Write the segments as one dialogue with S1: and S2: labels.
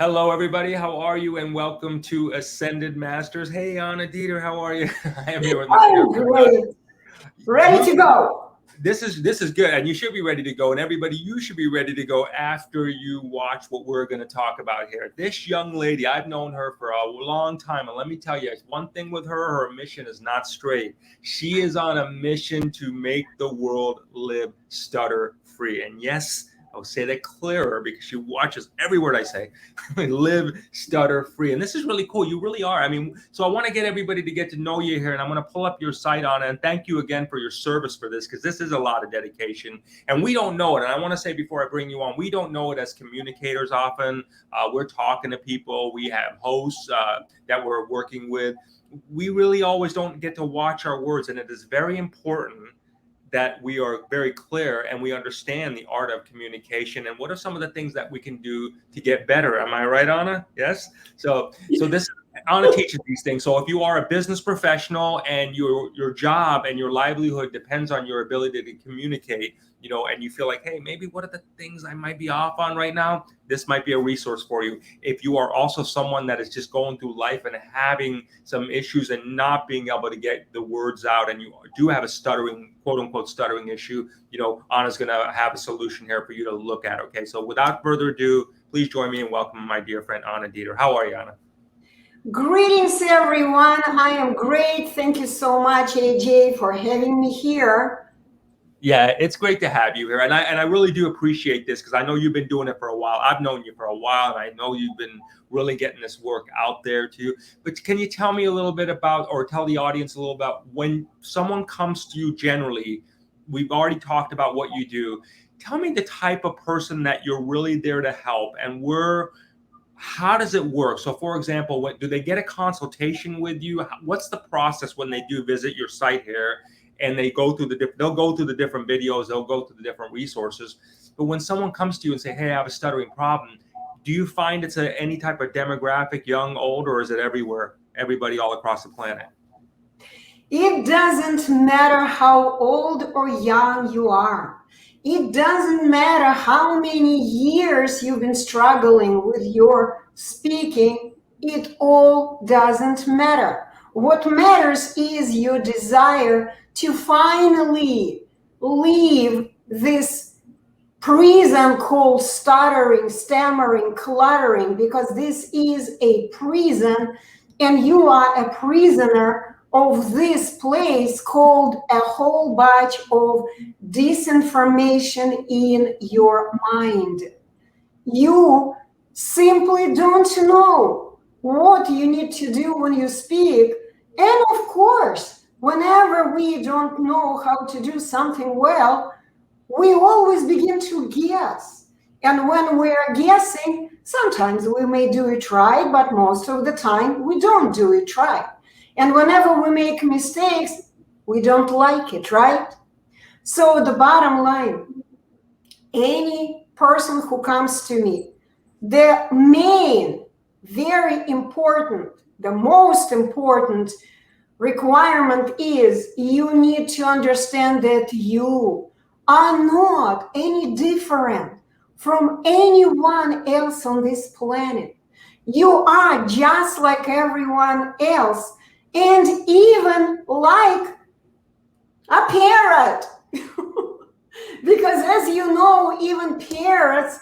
S1: Hello, everybody. How are you? And welcome to Ascended Masters. Hey, Anna Deeter, how are you? I am here with my dear
S2: I'm great. Ready to go.
S1: This is good, and you should be ready to go. And everybody, you should be ready to go after you watch what we're going to talk about here. This young lady, I've known her for a long time, and let me tell you, one thing with her, her mission is not straight. She is on a mission to make the world live stutter free. And yes, I'll say that clearer because she watches every word I say. Live stutter free. And this is really cool. You really are. I mean, so I want to get everybody to get to know you here. And I'm going to pull up your site on it. And thank you again for your service for this, because this is a lot of dedication. And we don't know it. And I want to say before I bring you on, we don't know it as communicators often. We're talking to people. We have hosts that we're working with. We really always don't get to watch our words. And it is very important that we are very clear and we understand the art of communication and what are some of the things that we can do to get better. Am I right, Anna? Yes. So this Anna teaches these things. So if you are a business professional and your job and your livelihood depends on your ability to communicate, and you feel like, hey, maybe what are the things I might be off on right now? This might be a resource for you. If you are also someone that is just going through life and having some issues and not being able to get the words out, and you do have a stuttering, quote unquote, stuttering issue, Anna's going to have a solution here for you to look at. Okay. So without further ado, please join me in welcoming my dear friend, Anna Deeter. How are you, Anna?
S2: Greetings, everyone. I am great. Thank you so much, AJ, for having me here.
S1: Yeah, it's great to have you here. And I really do appreciate this because I know you've been doing it for a while. I've known you for a while, and I know you've been really getting this work out there too. But can you tell me a little bit about, or tell the audience a little about, when someone comes to you generally, we've already talked about what you do. Tell me the type of person that you're really there to help, and how does it work? So for example, do they get a consultation with you? What's the process when they do visit your site here? And they'll go through the different videos, they'll go through the different resources. But when someone comes to you and say, hey, I have a stuttering problem, do you find it's any type of demographic, young, old, or is it everywhere, everybody all across the planet?
S2: It doesn't matter how old or young you are. It doesn't matter how many years you've been struggling with your speaking. It all doesn't matter. What matters is your desire to finally leave this prison called stuttering, stammering, cluttering, because this is a prison and you are a prisoner of this place called a whole bunch of disinformation in your mind. You simply don't know what you need to do when you speak. And of course, whenever we don't know how to do something well, we always begin to guess. And when we're guessing, sometimes we may do it right, but most of the time we don't do it right. And whenever we make mistakes, we don't like it, right? So the bottom line, any person who comes to me, the main, very important, the most important requirement is you need to understand that you are not any different from anyone else on this planet. You are just like everyone else, and even like a parrot. Because as you know, even parrots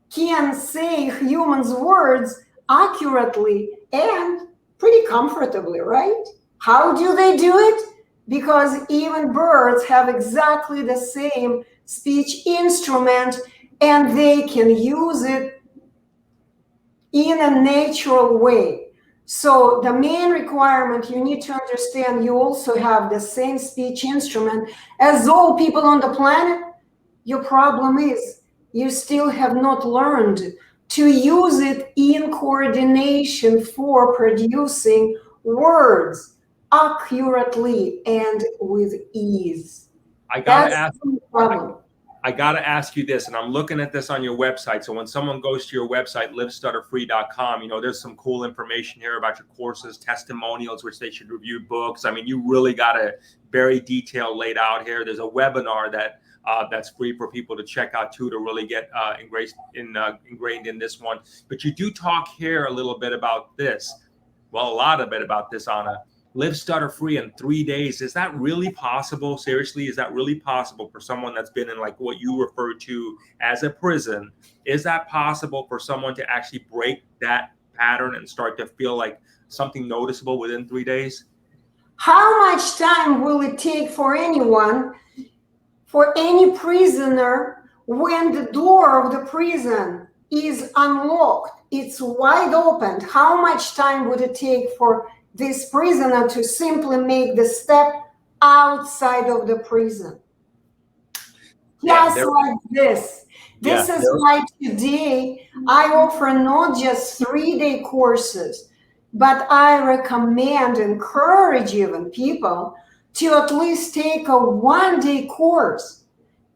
S2: can say humans' words accurately and pretty comfortably, right? How do they do it? Because even birds have exactly the same speech instrument and they can use it in a natural way. So the main requirement, you need to understand, you also have the same speech instrument as all people on the planet. Your problem is you still have not learned to use it in coordination for producing words accurately and with ease.
S1: I gotta ask you this, and I'm looking at this on your website. So when someone goes to your website, livestutterfree.com, there's some cool information here about your courses, testimonials, which they should review, books. I mean, you really got a very detailed laid out here. There's a webinar that that's free for people to check out too, to really get ingrained in this one. But you do talk here a little bit about this. Well, a lot of it about this, Anna. Live stutter free in 3 days. Is that really possible? Seriously, is that really possible for someone that's been in like what you refer to as a prison? Is that possible for someone to actually break that pattern and start to feel like something noticeable within 3 days?
S2: How much time will it take for anyone, for any prisoner, when the door of the prison is unlocked, it's wide open? How much time would it take for this prisoner to simply make the step outside of the prison? Just like this. This is why today I offer not just 3-day courses, but I recommend, encourage even people to at least take a 1-day course.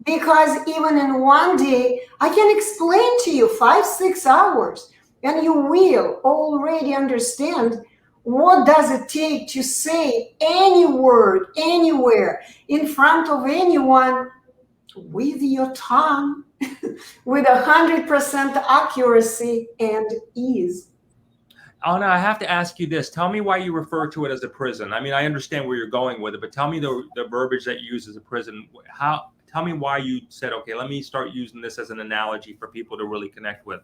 S2: Because even in 1 day, I can explain to you 5-6 hours, and you will already understand what does it take to say any word, anywhere, in front of anyone, with your tongue, with 100% accuracy and ease.
S1: Anna, I have to ask you this. Tell me why you refer to it as a prison. I mean, I understand where you're going with it, but tell me the verbiage that you use as a prison. Tell me why you said, okay, let me start using this as an analogy for people to really connect with.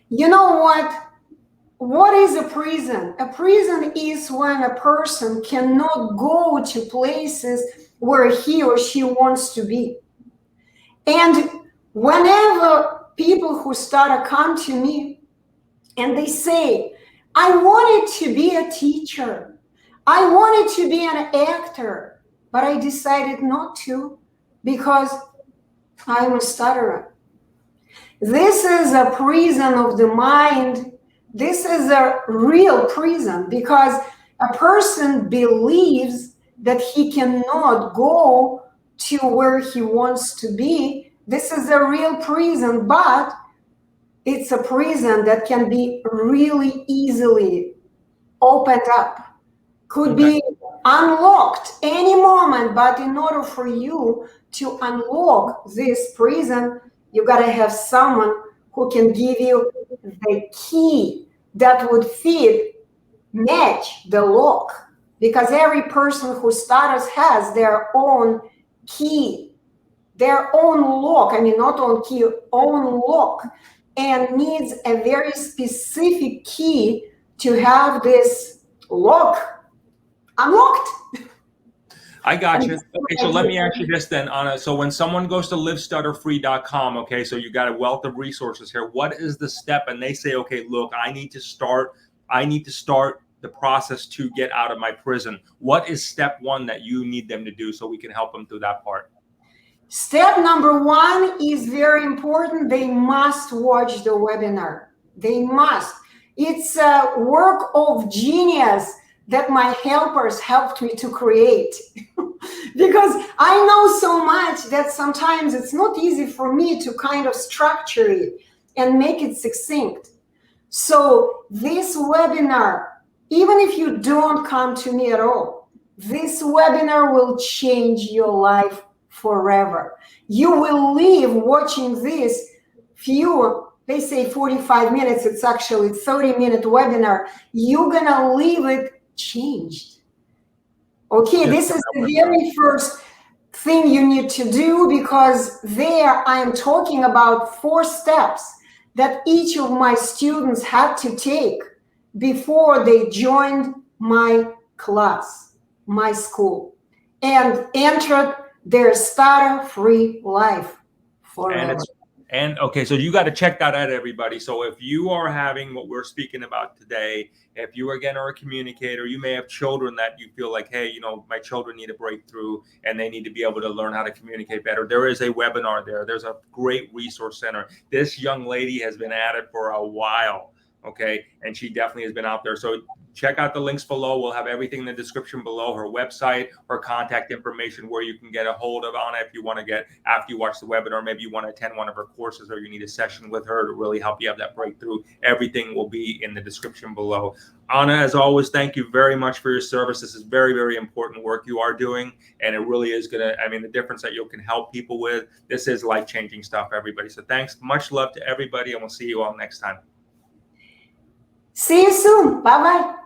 S2: You know what? What is a prison? A prison is when a person cannot go to places where he or she wants to be. And whenever people who start to come to me and they say, I wanted to be a teacher, I wanted to be an actor, but I decided not to because I'm a stutterer. This is a prison of the mind. This is a real prison because a person believes that he cannot go to where he wants to be. This is a real prison, but it's a prison that can be really easily opened up, could be unlocked any moment. But in order for you to unlock this prison, you got to have someone who can give you the key that would match the lock, because every person who stutters has their own key, their own lock. I mean, not own key, own lock, and needs a very specific key to have this lock unlocked.
S1: I got you. Okay, so let me ask you this then, Anna. So when someone goes to livestutterfree.com, okay, so you got a wealth of resources here. What is the step? And they say, okay, look, I need to start the process to get out of my prison. What is step 1 that you need them to do so we can help them through that part?
S2: Step number 1 is very important. They must watch the webinar. They must. It's a work of genius that my helpers helped me to create. Because I know so much that sometimes it's not easy for me to kind of structure it and make it succinct. So this webinar, even if you don't come to me at all, this webinar will change your life forever. You will leave watching this they say 45 minutes, it's actually 30-minute webinar. You're gonna leave it changed. Okay, this is the very first thing you need to do, because there I am talking about 4 steps that each of my students had to take before they joined my class, my school, and entered their stutter-free life forever.
S1: And okay, so you got to check that out, everybody. So if you are having what we're speaking about today, if you again are a communicator, you may have children that you feel like, hey, you know, my children need a breakthrough and they need to be able to learn how to communicate better. There is a webinar there. There's a great resource center. This young lady has been at it for a while, okay, and she definitely has been out there. So check out the links below. We'll have everything in the description below, her website, her contact information, where you can get a hold of Anna if you want to get, after you watch the webinar, maybe you want to attend one of her courses or you need a session with her to really help you have that breakthrough. Everything will be in the description below. Anna, as always, thank you very much for your service. This is very, very important work you are doing, and it really is going to, I mean, the difference that you can help people with, this is life-changing stuff, everybody. So thanks, much love to everybody, and we'll see you all next time.
S2: See you soon. Bye-bye.